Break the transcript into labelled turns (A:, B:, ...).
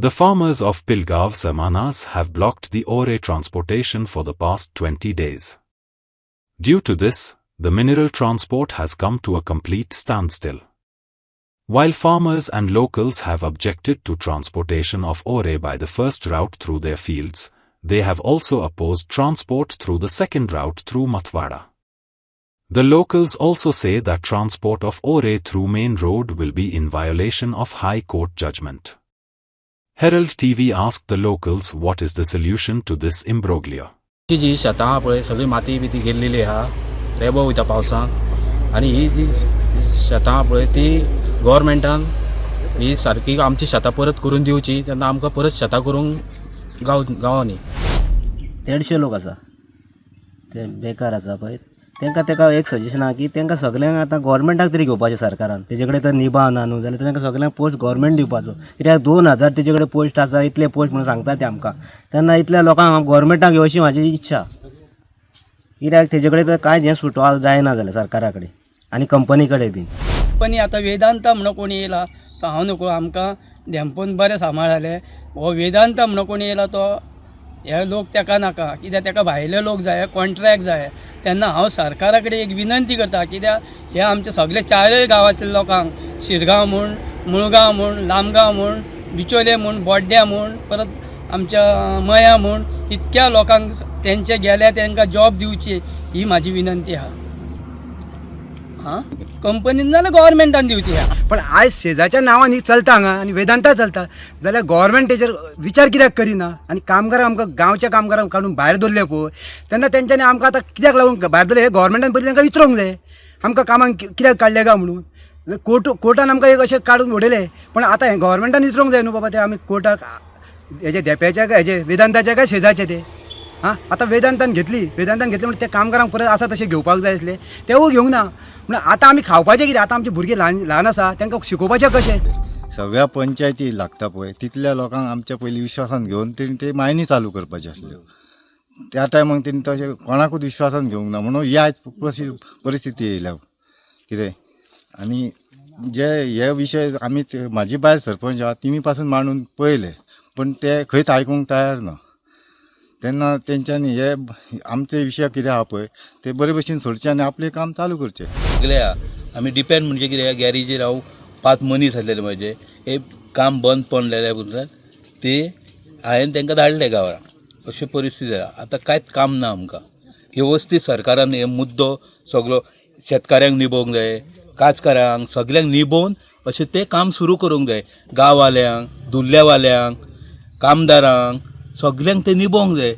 A: The farmers of Pilgav Samanas have blocked the ore transportation for the past 20 days. Due to this, the mineral transport has come to a complete standstill. While farmers and locals have objected to transportation of ore by the first route through their fields, they have also opposed transport through the second route through Mathwada. The locals also say that transport of ore through main road will be in violation of High Court judgment. Herald TV asked the locals what is the solution to this imbroglio.
B: जी शेतां आहा पळय सगळी माती बिती गेल्लेली आहा रेबो वयता पावसांत आनी ही जी शेतां आहा पळय ती गव्हर्मेंटान ही सारकी आमची शेतां परत करून दिवची तेन्ना आमकां परत शेतां करूंक गावनी.
C: 150 लोक आसा ते बेकार आसा पळय तेंकां एक सजेशन आहा की तेंकां सगल्यांक आतां गव्हर्मेंटाक तरी घेवपाचें सरकारान. तेजे कडेन तर निभा ना न्हू जाल्यार तेंकां सगल्यांक पोस्ट गव्हर्मेंट दिवपाचो. कित्याक 2000 तेजे कडेन पोस्ट आसा इतले पोस्ट म्हणून सांगता ते आमकां तेन्ना इतल्या लोकांक गव्हर्मेंटाक घेवची म्हाजी इच्छा. कित्याक तेजे कडेन तर कांय हें सुटोवपाक जायना जाल्यार सरकारा कडेन आनी कंपनी कडेन बीन.
D: कंपनी आतां वेदांता म्हणून कोणी येयला तो हांव नको आमकां धेंपून बरें सांबाळले. हो वेदांता म्हणून कोणी येयला तो हे लोक तेका नाका कित्याक तेका भायले लोक जाय कॉन्ट्रॅक्ट जाय. तेन्ना हांव सरकारा कडेन एक विनंती करता कित्याक हे आमचे सगळे चारय गांवांतल्या लोकांक शिरगांव म्हूण मुळगांव म्हूण लांबगांव म्हूण बिचोले म्हूण बोड्ड्या म्हूण परत आमच्या मया म्हूण इतक्या लोकांक तेंचे गेल्या तांकां जॉब दिवची ही म्हाजी विनंती आहा. हां कंपनीन नाल्यार गव्हर्मेंटान दिवची.
E: पण आयज शेजाच्या नांवान ही चलता हांगा आनी वेदांता चलता जाल्यार गव्हर्मेंट तेजेर विचार कित्याक करिना आनी कामगार आमकां गांवच्या कामगारांक काडून भायर दवरले पळय तेन्ना तेंच्यांनी आमकां आतां कित्याक लागून भायर दवरले हे गव्हर्मेंटान पयलीं तांकां विचारूंक जाय आमकां कामांक कित्याक काडले काय म्हणून. कोर्टान आमकां एक अशें काडून उडयले पण आतां हें गव्हर्मेंटान विचारूंक जाय न्हू बाबा ते आमी कोर्टाक हेजे देप्याचे काय हेजे वेदांताचे काय शेजाचे ते. हां आतां वेदांतान घेतली म्हणजे ते कामगारांक परत आसा तशें घेवपाक जाय आसले तेवूय घेवंक ना. म्हणून आतां आमी खावपाचें कितें आतां आमचे भुरगे ल्हान आसा तांकां शिकोवपाचें कशें.
F: सगळ्या पंचायती लागता पळय तितल्या लोकांक आमच्या पयलीं विश्वासान घेवन तेणी ते मायनी चालू करपाचे आसल्यो. त्या टायमाक तेणी तशें कोणाकूच विश्वासान घेवंक ना म्हणून ही आयज परिस्थिती येयल्या कितें. आनी जे हे विशय आमी म्हाजी बायल सरपंच आहा तिमी पासून मांडून पळयले पण ते खंयच आयकूंक तयार ना. तेन्ना तेंच्यांनी हे आमचे विशय कितें आहा पळय ते बरे भशेन सोडचे आनी आपलें काम चालू करचें.
G: सगळ्या आमी डिपेंड म्हणजे कितें गॅरेजीर हांव 5 मनीस आसलेले म्हजे हे काम बंद पडलेल्या ते हांवें तांकां धाडले गांवांत. अशी परिस्थिती आसा आतां कांयच काम ना आमकां. वेवस्थीत सरकारान हे मुद्दो सगळो शेतकाऱ्यांक निभोवंक जाय काजकारांक सगल्यांक निभोवन अशें तें काम सुरू करूंक जाय. गांववाल्यांक दुल्ल्यावाल्यांक कामदारांक सगल्यांक तें निभोवंक जाय.